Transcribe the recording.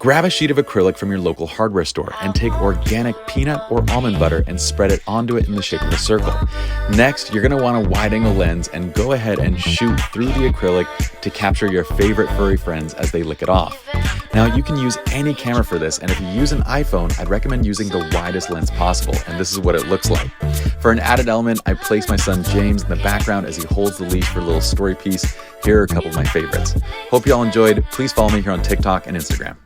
Grab a sheet of acrylic from your local hardware store and take organic peanut or almond butter and spread it onto it in the shape of a circle. Next, you're going to want a wide-angle lens and go ahead and shoot through the acrylic to capture your favorite furry friends as they lick it off. Now, you can use any camera for this, and if you use an iPhone, I'd recommend using the widest lens possible, and this is what it looks like. For an added element, I placed my son James in the background as he holds the leash for a little story piece. Here are a couple of my favorites. Hope you all enjoyed. Please follow me here on TikTok and Instagram.